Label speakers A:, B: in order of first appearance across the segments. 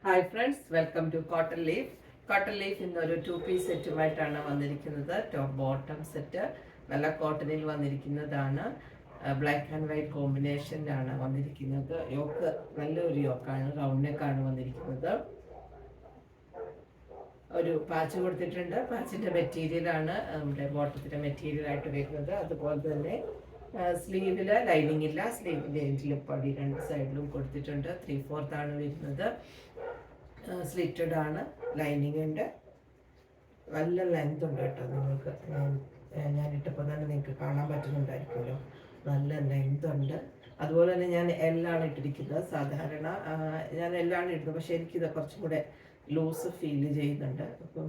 A: Hi friends, welcome to Cotton Leaf. Cotton Leaf ഇന്നൊരു 2 piece സെറ്റുമായിട്ടാണ് വന്നിരിക്കുന്നത്. Top bottom set നല്ല കോട്ടണിൽ വന്നിരിക്കുന്നതാണ്. ബ്ലാക്ക് ആൻഡ് വൈറ്റ് കോമ്പിനേഷനിലാണ് വന്നിരിക്കുന്നത്. യോക്ക് നല്ലൊരു യോക്കാണ്, റൗണ്ട് നെക്കാണ് വന്നിരിക്കുന്നത്. ഒരു പാച്ച് കൊടുത്തിട്ടുണ്ട്. പാച്ചിൻ്റെ മെറ്റീരിയലാണ് നമ്മുടെ ബോട്ടത്തിൻ്റെ മെറ്റീരിയലായിട്ട് വരുന്നത്. അതുപോലെ തന്നെ സ്ലീവിൽ ലൈനിങ് ഇല്ല. സ്ലീവിൻ്റെ എൻഡിലും പടി രണ്ട് സൈഡിലും കൊടുത്തിട്ടുണ്ട്. 3/4 ആണ് വരുന്നത്. സ്ലിറ്റഡ് ആണ്, ലൈനിങ് ഉണ്ട്. നല്ല ലെങ്ത് ഉണ്ട് കേട്ടോ. നിങ്ങൾക്ക് ഞാനിട്ടപ്പോൾ തന്നെ നിങ്ങൾക്ക് കാണാൻ പറ്റുന്നുണ്ടായിരിക്കുമല്ലോ. നല്ല ലെങ്ത് ഉണ്ട്. അതുപോലെ തന്നെ ഞാൻ എല്ലാണ് ഇട്ടിരിക്കുന്നത്. സാധാരണ ഞാൻ എല്ലാണ് ഇടുന്നത്, പക്ഷേ എനിക്കിത് കുറച്ചും കൂടെ ലൂസ് ഫീൽ ചെയ്യുന്നുണ്ട്. അപ്പം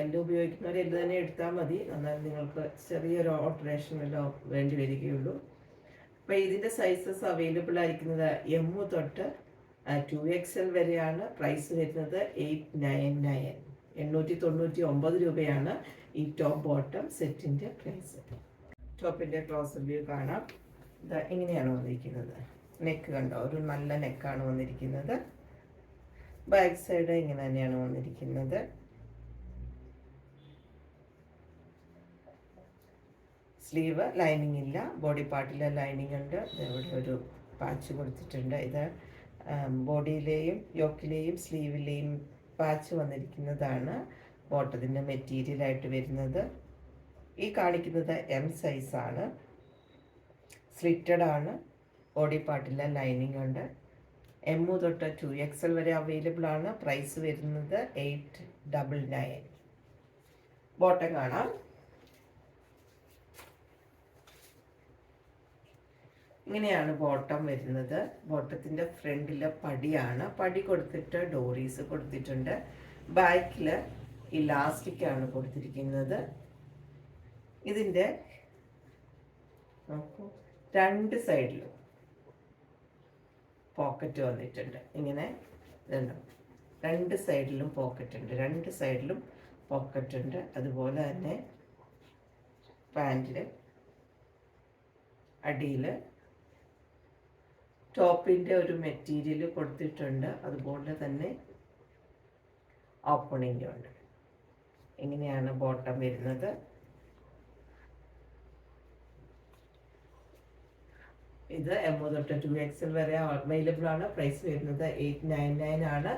A: എല്ലാം ഉപയോഗിക്കുന്നവർ എല്ലാം തന്നെ എടുത്താൽ മതി. എന്നാൽ നിങ്ങൾക്ക് ചെറിയൊരു ഓൾട്ടറേഷനെല്ലാം വേണ്ടി വരികയുള്ളൂ. അപ്പോൾ ഇതിൻ്റെ സൈസസ് അവൈലബിൾ ആയിരിക്കുന്നത് എം തൊട്ട് 2XL വരെയാണ്. പ്രൈസ് വരുന്നത് 899, 899 രൂപയാണ് ഈ ടോപ്പ് ബോട്ടം സെറ്റിൻ്റെ പ്രൈസ്. ടോപ്പിൻ്റെ ക്ലോസ് വ്യൂ കാണാം. ഇത് ഇങ്ങനെയാണ് വന്നിരിക്കുന്നത്. നെക്ക് കണ്ടോ, ഒരു നല്ല നെക്കാണ് വന്നിരിക്കുന്നത്. ബാക്ക് സൈഡ് ഇങ്ങനെ തന്നെയാണ് വന്നിരിക്കുന്നത്. സ്ലീവ് ലൈനിങ് ഇല്ല, ബോഡി പാർട്ടിൽ ലൈനിങ് ഉണ്ട്. ഇവിടെ ഒരു പാച്ച് കൊടുത്തിട്ടുണ്ട്. ഇത് ബോഡിയിലെയും യോക്കിലെയും സ്ലീവിലെയും പാച്ച് വന്നിരിക്കുന്നതാണ് ബോട്ടത്തിൻ്റെ മെറ്റീരിയലായിട്ട് വരുന്നത്. ഈ കാണിക്കുന്നത് M സൈസാണ്. സ്ലിറ്റഡ് ആണ്, ബോഡി പാർട്ടിലെ ലൈനിങ് ഉണ്ട്. M തൊട്ട് 2XL വരെ അവൈലബിൾ ആണ്. പ്രൈസ് വരുന്നത് 899. ബോട്ടം കാണാം. ഇങ്ങനെയാണ് ബോട്ടം വരുന്നത്. ബോട്ടത്തിൻ്റെ ഫ്രണ്ടിലെ പടിയാണ്. പടി കൊടുത്തിട്ട് ഡോറീസ് കൊടുത്തിട്ടുണ്ട്. ബാക്കിൽ ഇലാസ്റ്റിക്കാണ് കൊടുത്തിരിക്കുന്നത്. ഇതിൻ്റെ രണ്ട് സൈഡിലും പോക്കറ്റ് വന്നിട്ടുണ്ട്. ഇങ്ങനെ ഇതുണ്ട്, രണ്ട് സൈഡിലും പോക്കറ്റ് ഉണ്ട്. രണ്ട് സൈഡിലും പോക്കറ്റ് ഉണ്ട്. അതുപോലെ തന്നെ പാൻറ്റിൽ അടിയിൽ ടോപ്പിൻ്റെ ഒരു മെറ്റീരിയൽ കൊടുത്തിട്ടുണ്ട്. അതുപോലെ തന്നെ ഓപ്പണിംഗ് ഉണ്ട്. ഇങ്ങനെയാണ് ബോട്ടം വരുന്നത്. ഇത് M തൊട്ട് 2XL വരെ അവൈലബിൾ ആണ്. പ്രൈസ് വരുന്നത് 899 ആണ്.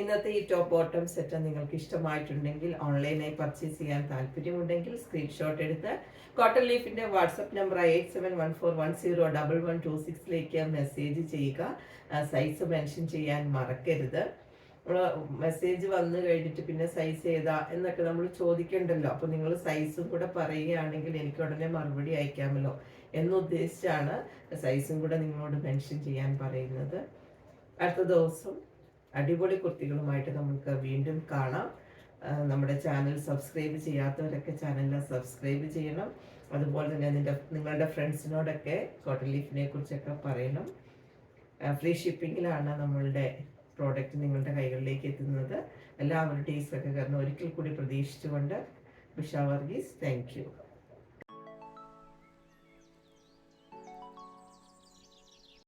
A: ഇന്നത്തെ ഈ ടോപ്പ് ബോട്ടം സെറ്റ് നിങ്ങൾക്ക് ഇഷ്ടമായിട്ടുണ്ടെങ്കിൽ, ഓൺലൈനായി പർച്ചേസ് ചെയ്യാൻ താല്പര്യമുണ്ടെങ്കിൽ സ്ക്രീൻഷോട്ട് എടുത്ത് കോട്ടൺ ലീഫിൻ്റെ വാട്സപ്പ് നമ്പർ 8714101126 മെസ്സേജ് ചെയ്യുക. സൈസ് മെൻഷൻ ചെയ്യാൻ മറക്കരുത്. മെസ്സേജ് വന്നു കഴിഞ്ഞിട്ട് പിന്നെ സൈസ് ഏതാ എന്നൊക്കെ നമ്മൾ ചോദിക്കണ്ടല്ലോ. അപ്പോൾ നിങ്ങൾ സൈസും കൂടെ പറയുകയാണെങ്കിൽ എനിക്ക് ഉടനെ മറുപടി അയക്കാമല്ലോ എന്നുദ്ദേശിച്ചാണ് സൈസും കൂടെ നിങ്ങളോട് മെൻഷൻ ചെയ്യാൻ പറയുന്നത്. അടുത്ത ദിവസം അടിപൊളി കുർത്തികളുമായിട്ട് നമുക്ക് വീണ്ടും കാണാം. നമ്മുടെ ചാനൽ സബ്സ്ക്രൈബ് ചെയ്യാത്തവരൊക്കെ ചാനലിൽ സബ്സ്ക്രൈബ് ചെയ്യണം. അതുപോലെ തന്നെ നിങ്ങളുടെ ഫ്രണ്ട്സിനോടൊക്കെ കോട്ടൺ ലീഫിനെ കുറിച്ചൊക്കെ പറയണം. ഫ്രീ ഷിപ്പിങ്ങിലാണ് നമ്മളുടെ പ്രോഡക്റ്റ് നിങ്ങളുടെ കൈകളിലേക്ക് എത്തുന്നത്. എല്ലാവരുടെയും സഹകരണം ഒരിക്കൽ കൂടി പ്രതീക്ഷിച്ചുകൊണ്ട് ഉഷ വർഗീസ്, താങ്ക് യു.